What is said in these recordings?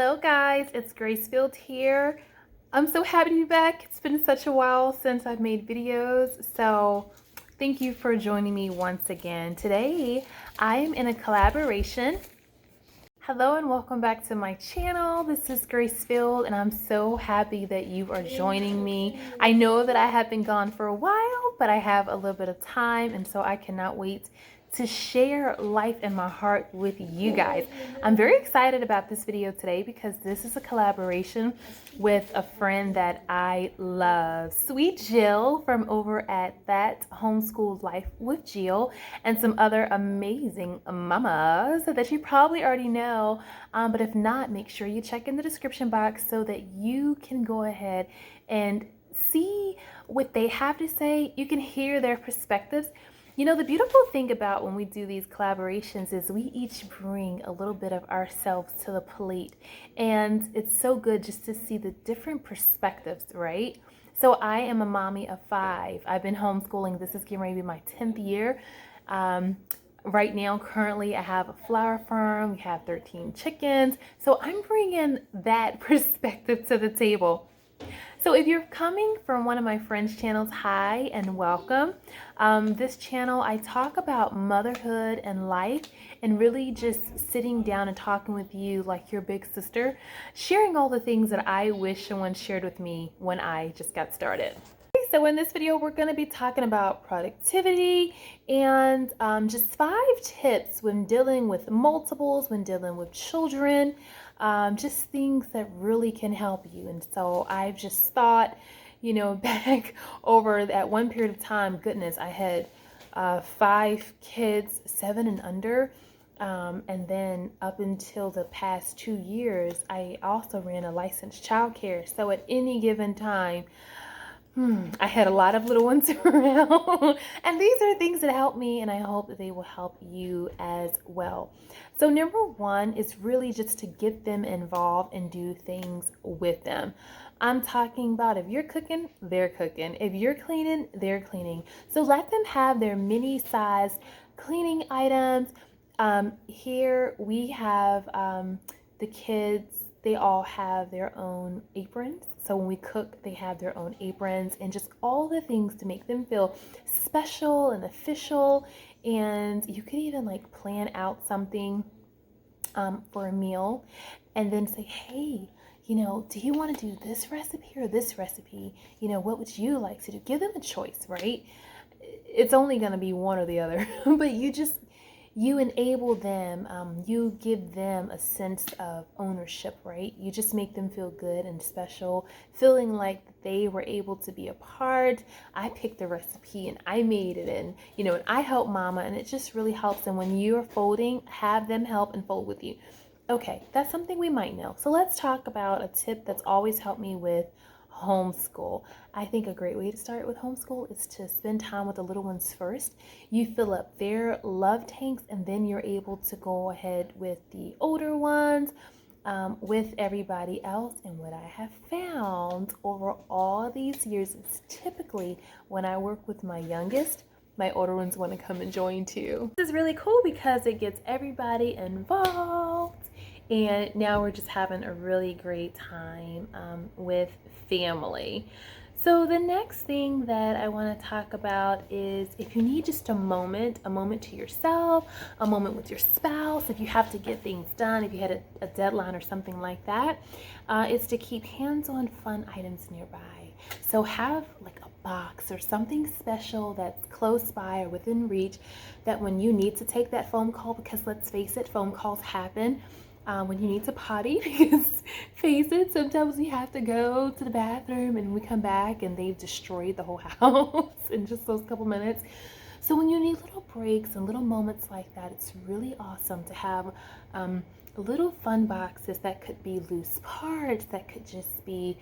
Hello guys, it's Grace.Filled here. I'm so happy to be back. It's been such a while since I've made videos, so thank you for joining me once again. Today, I am in a collaboration. Hello and welcome back to my channel. This is Grace.Filled and I'm so happy that you are joining me. I know that I have been gone for a while, but I have a little bit of time and so I cannot wait to share life in my heart with you guys. I'm very excited about this video today because this is a collaboration with a friend that I love, Sweet Jill from over at That Homeschool Life with Jill, and some other amazing mamas that you probably already know, but if not, make sure you check in the description box so that you can go ahead and see what they have to say. You can hear their perspectives. You know, the beautiful thing about when we do these collaborations is we each bring a little bit of ourselves to the plate. And it's so good just to see the different perspectives, right? So I am a mommy of 5. I've been homeschooling. This is getting ready to be my 10th year. Right now, currently, I have a flower farm. We have 13 chickens. So I'm bringing that perspective to the table. So if you're coming from one of my friends' channels, hi and welcome. This channel, I talk about motherhood and life and really just sitting down and talking with you like your big sister, sharing all the things that I wish someone shared with me when I just got started. So in this video, we're going to be talking about productivity and just 5 tips when dealing with multiples, when dealing with children, just things that really can help you. And so I've just thought, you know, back over that one period of time, goodness, I had 5 kids, 7 and under. And then up until the past 2 years, I also ran a licensed childcare. So at any given time, I had a lot of little ones around, and these are things that help me, and I hope that they will help you as well. So number 1 is really just to get them involved and do things with them. I'm talking about if you're cooking, they're cooking. If you're cleaning, they're cleaning. So let them have their mini-sized cleaning items. Here we have the kids. They all have their own aprons. So when we cook, they have their own aprons and just all the things to make them feel special and official. And you could even like plan out something for a meal and then say, hey, you know, do you want to do this recipe or this recipe? You know, what would you like to do? Give them a choice, right? It's only going to be one or the other, but you enable them, you give them a sense of ownership, right? You just make them feel good and special, feeling like they were able to be a part. I picked the recipe and I made it, and you know, and I help mama, and it just really helps. And when you're folding, have them help and fold with you. Okay, that's something we might know. So let's talk about a tip that's always helped me with homeschool. I think a great way to start with homeschool is to spend time with the little ones first. You fill up their love tanks and then you're able to go ahead with the older ones, with everybody else. And what I have found over all these years is typically when I work with my youngest, my older ones want to come and join too. This is really cool because it gets everybody involved. And now we're just having a really great time with family. So the next thing that I want to talk about is if you need just a moment to yourself, a moment with your spouse, if you have to get things done, if you had a deadline or something like that, it's to keep hands-on fun items nearby. So have like a box or something special that's close by or within reach that when you need to take that phone call, because let's face it, phone calls happen. When you need to potty, because face it, sometimes we have to go to the bathroom and we come back and they've destroyed the whole house in just those couple minutes. So when you need little breaks and little moments like that, it's really awesome to have little fun boxes that could be loose parts, that could just be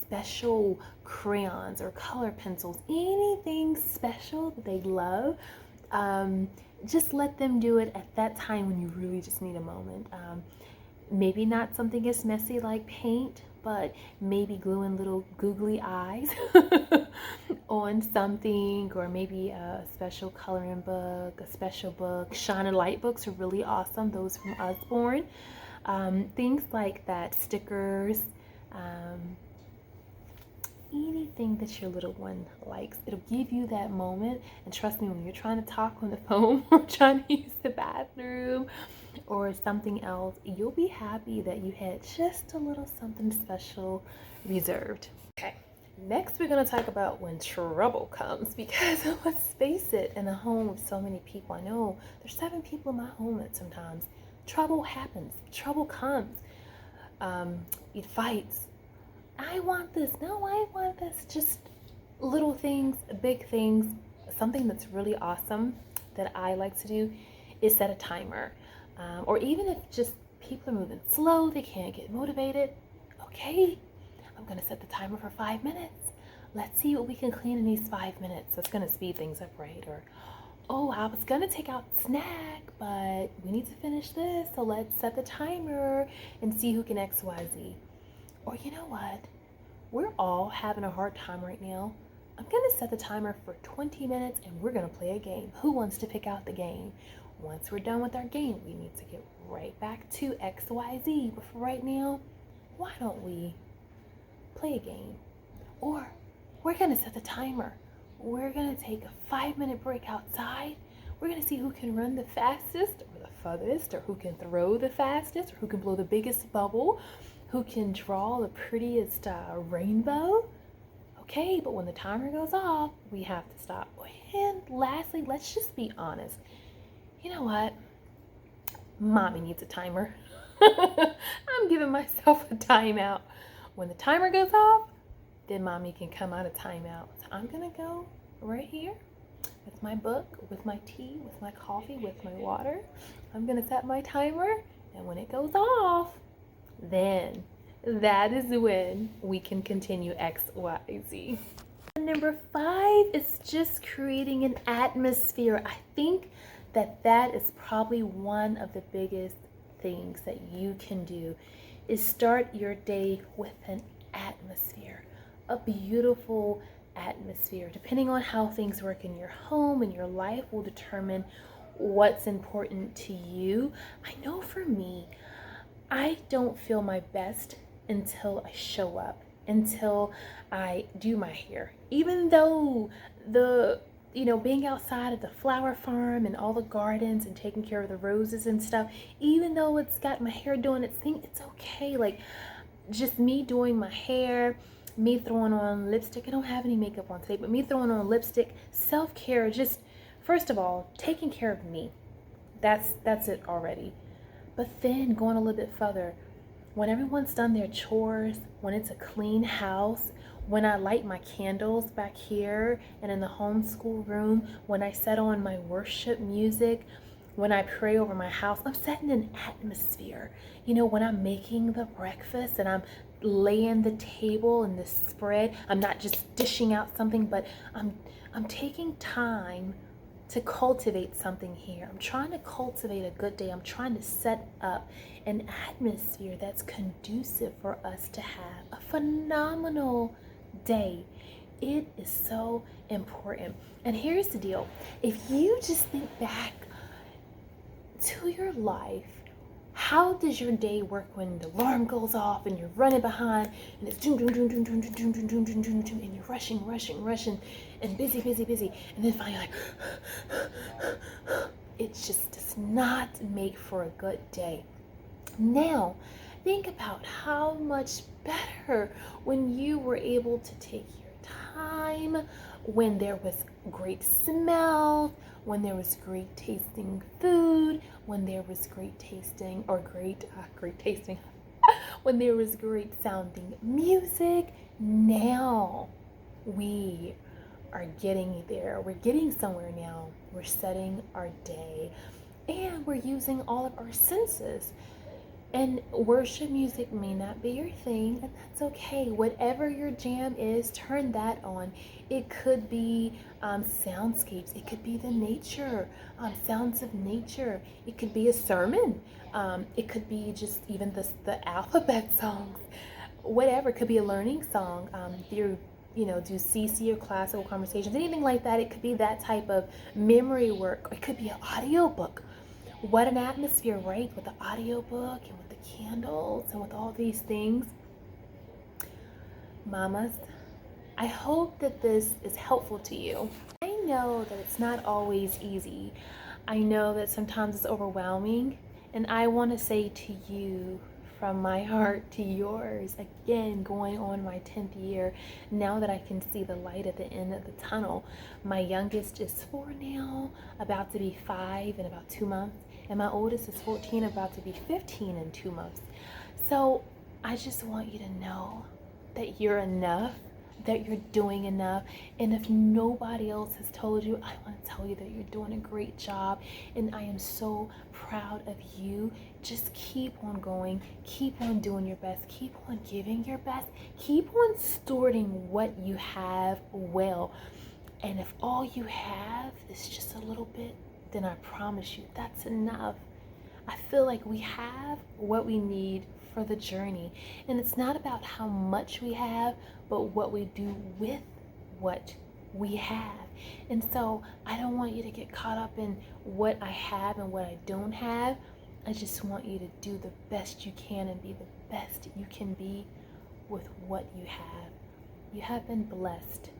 special crayons or color pencils, anything special that they love. Just let them do it at that time when you really just need a moment. Maybe not something as messy like paint, but maybe gluing little googly eyes on something, or maybe a special coloring book, a special book. Shine and light books are really awesome, those from Usborne. Things like that, stickers, anything that your little one likes. It'll give you that moment. And trust me, when you're trying to talk on the phone or trying to use the bathroom or something else, you'll be happy that you had just a little something special reserved. Okay, next we're going to talk about when trouble comes, because let's face it, in a home with so many people, I know there's 7 people in my home at sometimes, trouble happens, trouble comes. It fights. I want this. No, I want this. Just little things, big things. Something that's really awesome that I like to do is set a timer. Or even if just people are moving slow, they can't get motivated. Okay, I'm going to set the timer for 5 minutes. Let's see what we can clean in these 5 minutes. That's going to speed things up, right? Or, oh, I was going to take out the snack, but we need to finish this. So let's set the timer and see who can X, Y, Z. Or you know what? We're all having a hard time right now. I'm going to set the timer for 20 minutes and we're going to play a game. Who wants to pick out the game? Once we're done with our game, we need to get right back to X, Y, Z. But for right now, why don't we play a game? Or we're going to set the timer. We're going to take a 5-minute break outside. We're going to see who can run the fastest or the furthest, or who can throw the fastest, or who can blow the biggest bubble, who can draw the prettiest rainbow. Okay, but when the timer goes off, we have to stop. And lastly, let's just be honest. You know what? Mommy needs a timer. I'm giving myself a timeout. When the timer goes off, then mommy can come out of timeout. So I'm gonna go right here with my book, with my tea, with my coffee, with my water. I'm gonna set my timer, and when it goes off, then that is when we can continue X, Y, Z. Number 5 is just creating an atmosphere. I think that is probably one of the biggest things that you can do, is start your day with an atmosphere, a beautiful atmosphere. Depending on how things work in your home and your life will determine what's important to you. I know for me, I don't feel my best until I show up, until I do my hair. Even though being outside at the flower farm and all the gardens and taking care of the roses and stuff, even though it's got my hair doing its thing, it's okay. Like, just me doing my hair, me throwing on lipstick. I don't have any makeup on today, but me throwing on lipstick, self-care, just first of all, taking care of me. That's it already. But then going a little bit further, when everyone's done their chores, when it's a clean house, when I light my candles back here and in the homeschool room, when I set on my worship music, when I pray over my house, I'm setting an atmosphere. When I'm making the breakfast and I'm laying the table and the spread, I'm not just dishing out something, but I'm taking time to cultivate something here. I'm trying to cultivate a good day. I'm trying to set up an atmosphere that's conducive for us to have a phenomenal day. It is so important. And here's the deal. If you just think back to your life, how does your day work when the alarm goes off and you're running behind and it's doom, doom, doom, doom, doom, doom, doom, doom, doom, doom, doom, doom, and you're rushing and busy, and then finally it just does not make for a good day. Now, think about how much better when you were able to take your time, when there was great smell, when there was great tasting food, when there was great tasting, when there was great sounding music. Now we are getting there. We're getting somewhere now. We're setting our day and we're using all of our senses. And worship music may not be your thing, and that's okay. Whatever your jam is, turn that on. It could be soundscapes. It could be the nature, sounds of nature. It could be a sermon. It could be just even the alphabet songs. Whatever. It could be a learning song. If you do CC or classical conversations, anything like that. It could be that type of memory work. It could be an audio book. What an atmosphere, right? With the audiobook and with the candles and with all these things. Mamas, I hope that this is helpful to you. I know that it's not always easy. I know that sometimes it's overwhelming, and I want to say to you, from my heart to yours, again, going on my 10th year, now that I can see the light at the end of the tunnel. My youngest is 4 now, about to be 5 in about 2 months, and my oldest is 14, about to be 15 in 2 months. So I just want you to know that you're enough, that you're doing enough. And if nobody else has told you, I want to tell you that you're doing a great job, and I am so proud of you. Just keep on going, keep on doing your best, keep on giving your best, keep on stewarding what you have well. And if all you have is just a little bit, then I promise you that's enough. I feel like we have what we need for the journey. And it's not about how much we have, but what we do with what we have. And so I don't want you to get caught up in what I have and what I don't have. I just want you to do the best you can and be the best you can be with what you have. You have been blessed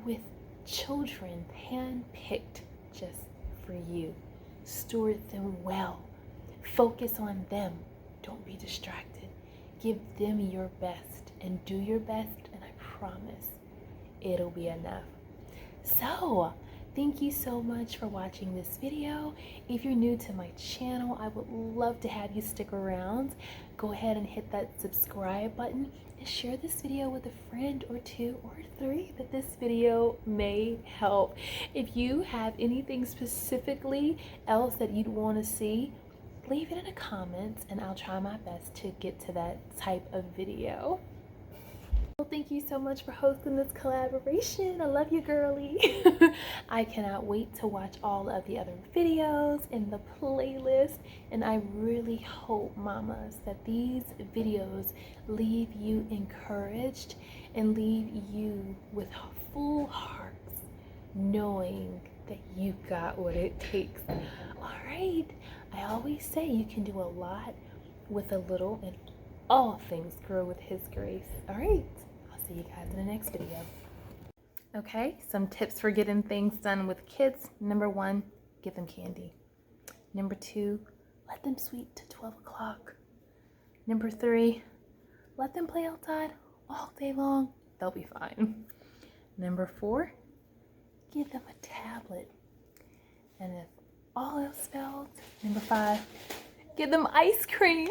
with children hand-picked just for you. Steward them well. Focus on them. Don't be distracted. Give them your best and do your best, and I promise it'll be enough. So, thank you so much for watching this video. If you're new to my channel, I would love to have you stick around. Go ahead and hit that subscribe button and share this video with a friend or 2 or 3 that this video may help. If you have anything specifically else that you'd want to see, leave it in the comments and I'll try my best to get to that type of video. Well, thank you so much for hosting this collaboration. I love you, girly. I cannot wait to watch all of the other videos in the playlist, and I really hope, mamas, that these videos leave you encouraged and leave you with full hearts, knowing that you got what it takes. All right, I always say you can do a lot with a little, and all things grow with His grace. All right, I'll see you guys in the next video. Okay, some tips for getting things done with kids. Number 1, give them candy. Number 2, let them sleep to 12 o'clock. Number 3, let them play outside all day long. They'll be fine. Number 4, give them a tablet. And if all else fails, number 5, give them ice cream.